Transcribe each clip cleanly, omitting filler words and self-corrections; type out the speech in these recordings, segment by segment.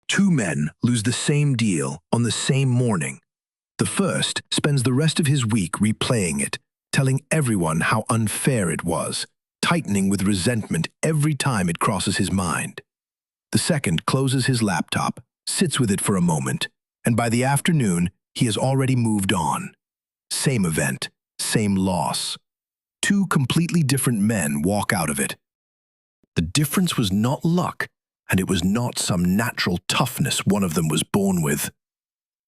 Two men lose the same deal on the same morning. The first spends the rest of his week replaying it, telling everyone how unfair it was, tightening with resentment every time it crosses his mind. The second closes his laptop, sits with it for a moment, and by the afternoon, he has already moved on. Same event, same loss. Two completely different men walk out of it. The difference was not luck, and it was not some natural toughness one of them was born with.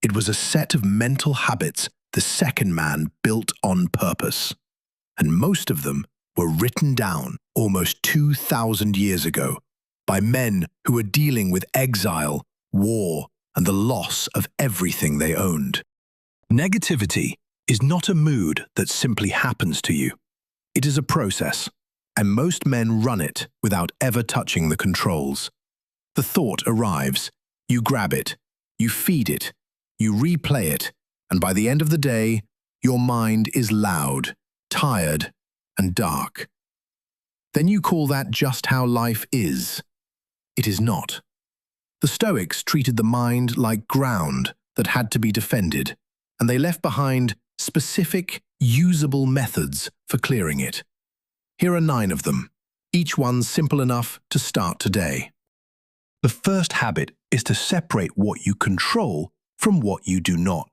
It was a set of mental habits the second man built on purpose, and most of them were written down almost 2,000 years ago by men who were dealing with exile, war, and the loss of everything they owned. Negativity is not a mood that simply happens to you. It is a process, and most men run it without ever touching the controls. The thought arrives, you grab it, you feed it, you replay it, and by the end of the day, your mind is loud, tired, and dark. Then you call that just how life is. It is not. The Stoics treated the mind like ground that had to be defended, and they left behind specific, usable methods for clearing it. Here are 9 of them, each one simple enough to start today. The first habit is to separate what you control from what you do not.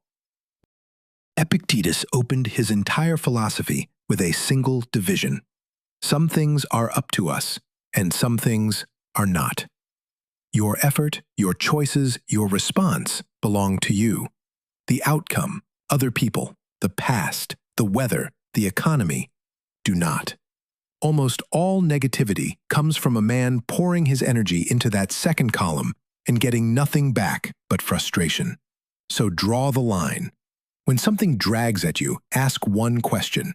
Epictetus opened his entire philosophy with a single division. Some things are up to us, and some things are not. Your effort, your choices, your response belong to you. The outcome, other people, the past, the weather, the economy, do not. Almost all negativity comes from a man pouring his energy into that second column and getting nothing back but frustration. So draw the line. When something drags at you, ask one question.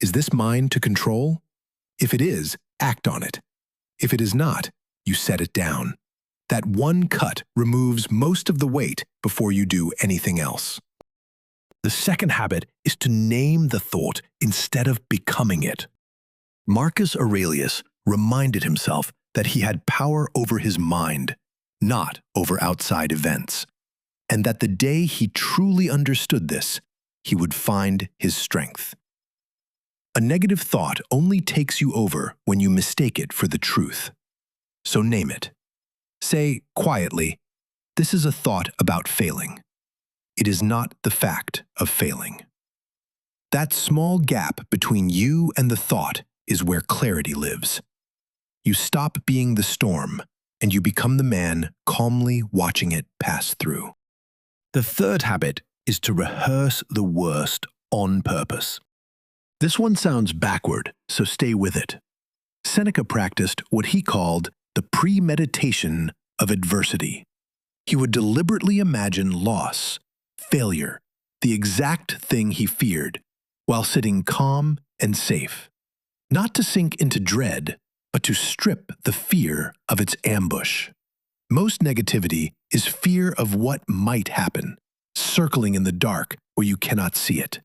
Is this mine to control? If it is, act on it. If it is not, you set it down. That one cut removes most of the weight before you do anything else. The second habit is to name the thought instead of becoming it. Marcus Aurelius reminded himself that he had power over his mind, not over outside events, and that the day he truly understood this, he would find his strength. A negative thought only takes you over when you mistake it for the truth. So name it. Say quietly, "This is a thought about failing. It is not the fact of failing." That small gap between you and the thought is where clarity lives. You stop being the storm, and you become the man calmly watching it pass through. The third habit is to rehearse the worst on purpose. This one sounds backward, so stay with it. Seneca practiced what he called the premeditation of adversity. He would deliberately imagine loss, failure, the exact thing he feared, while sitting calm and safe. Not to sink into dread, but to strip the fear of its ambush. Most negativity is fear of what might happen, circling in the dark where you cannot see it.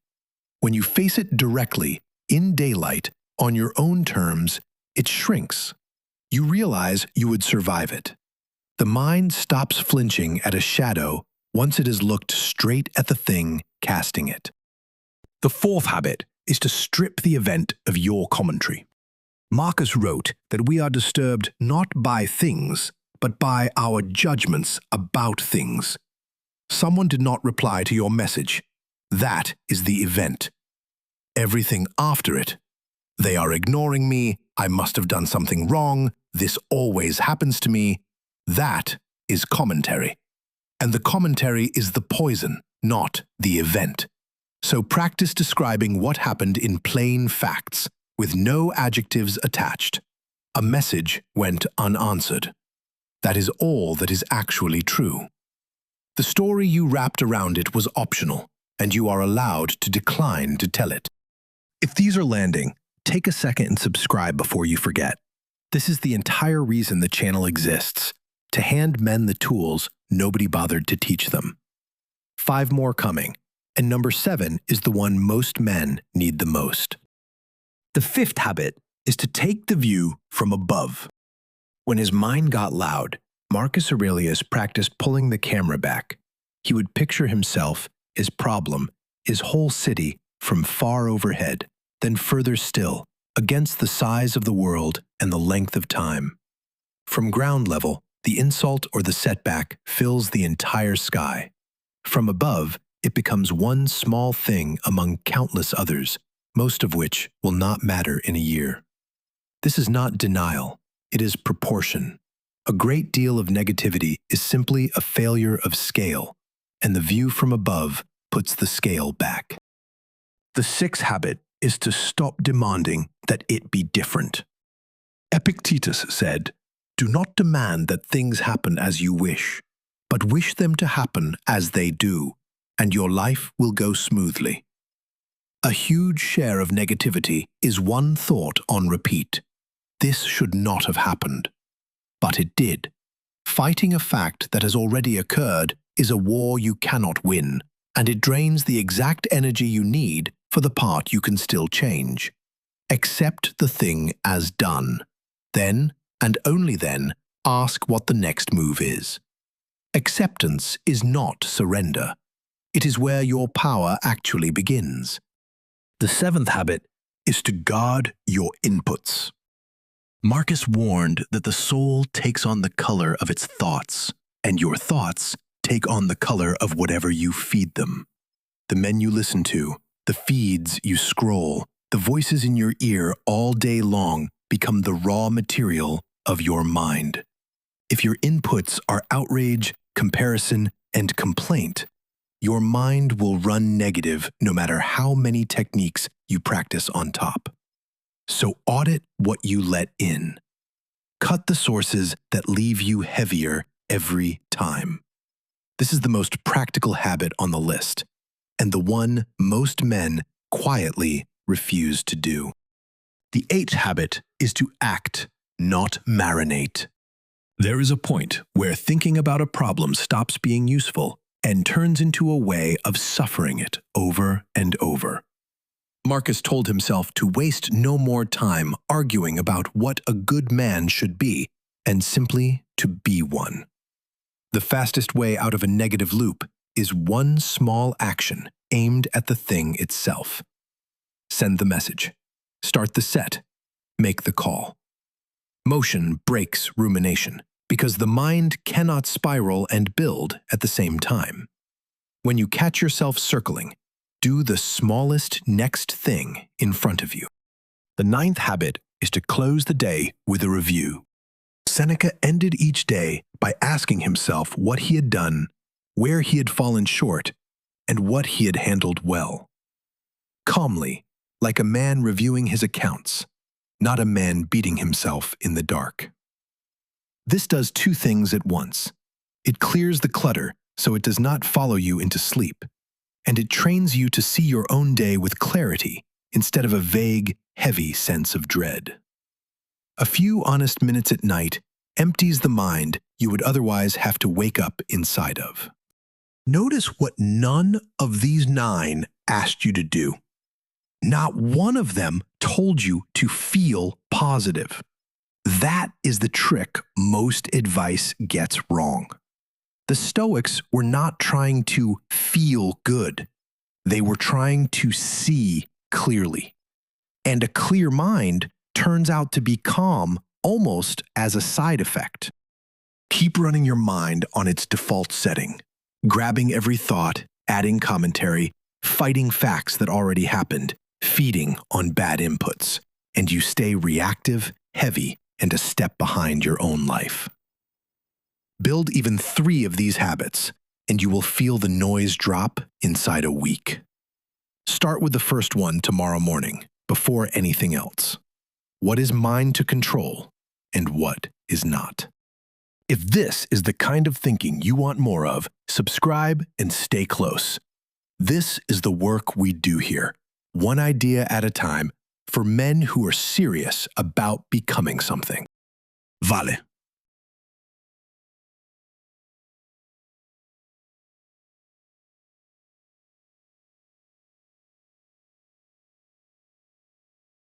When you face it directly, in daylight, on your own terms, it shrinks. You realize you would survive it. The mind stops flinching at a shadow once it has looked straight at the thing casting it. The fourth habit is to strip the event of your commentary. Marcus wrote that we are disturbed not by things, but by our judgments about things. Someone did not reply to your message. That is the event. Everything after it. They are ignoring me. I must have done something wrong. This always happens to me. That is commentary. And the commentary is the poison, not the event. So practice describing what happened in plain facts, with no adjectives attached. A message went unanswered. That is all that is actually true. The story you wrapped around it was optional, and you are allowed to decline to tell it. If these are landing, take a second and subscribe before you forget. This is the entire reason the channel exists, to hand men the tools nobody bothered to teach them. 5 more coming, and number 7 is the one most men need the most. The fifth habit is to take the view from above. When his mind got loud, Marcus Aurelius practiced pulling the camera back. He would picture himself, his problem, his whole city from far overhead, then further still, against the size of the world and the length of time. From ground level, the insult or the setback fills the entire sky. From above, it becomes one small thing among countless others, most of which will not matter in a year. This is not denial, it is proportion. A great deal of negativity is simply a failure of scale, and the view from above puts the scale back. The sixth habit is to stop demanding that it be different. Epictetus said, "Do not demand that things happen as you wish, but wish them to happen as they do, and your life will go smoothly." A huge share of negativity is one thought on repeat. This should not have happened. But it did. Fighting a fact that has already occurred is a war you cannot win, and it drains the exact energy you need for the part you can still change. Accept the thing as done. Then, and only then, ask what the next move is. Acceptance is not surrender. It is where your power actually begins. The seventh habit is to guard your inputs. Marcus warned that the soul takes on the color of its thoughts, and your thoughts take on the color of whatever you feed them. The men you listen to, the feeds you scroll, the voices in your ear all day long become the raw material of your mind. If your inputs are outrage, comparison, and complaint, your mind will run negative no matter how many techniques you practice on top. So audit what you let in. Cut the sources that leave you heavier every time. This is the most practical habit on the list, and the one most men quietly refuse to do. The eighth habit is to act, not marinate. There is a point where thinking about a problem stops being useful and turns into a way of suffering it over and over. Marcus told himself to waste no more time arguing about what a good man should be and simply to be one. The fastest way out of a negative loop is one small action aimed at the thing itself. Send the message. Start the set. Make the call. Motion breaks rumination because the mind cannot spiral and build at the same time. When you catch yourself circling, do the smallest next thing in front of you. The ninth habit is to close the day with a review. Seneca ended each day by asking himself what he had done, where he had fallen short, and what he had handled well. Calmly, like a man reviewing his accounts, not a man beating himself in the dark. This does two things at once. It clears the clutter so it does not follow you into sleep, and it trains you to see your own day with clarity instead of a vague, heavy sense of dread. A few honest minutes at night empties the mind you would otherwise have to wake up inside of. Notice what none of these 9 asked you to do. Not one of them told you to feel positive. That is the trick most advice gets wrong. The Stoics were not trying to feel good. They were trying to see clearly. And a clear mind turns out to be calm almost as a side effect. Keep running your mind on its default setting, grabbing every thought, adding commentary, fighting facts that already happened, feeding on bad inputs, and you stay reactive, heavy, and a step behind your own life. Build even 3 of these habits, and you will feel the noise drop inside a week. Start with the first one tomorrow morning, before anything else. What is mine to control, and what is not? If this is the kind of thinking you want more of, subscribe and stay close. This is the work we do here, one idea at a time, for men who are serious about becoming something. Vale.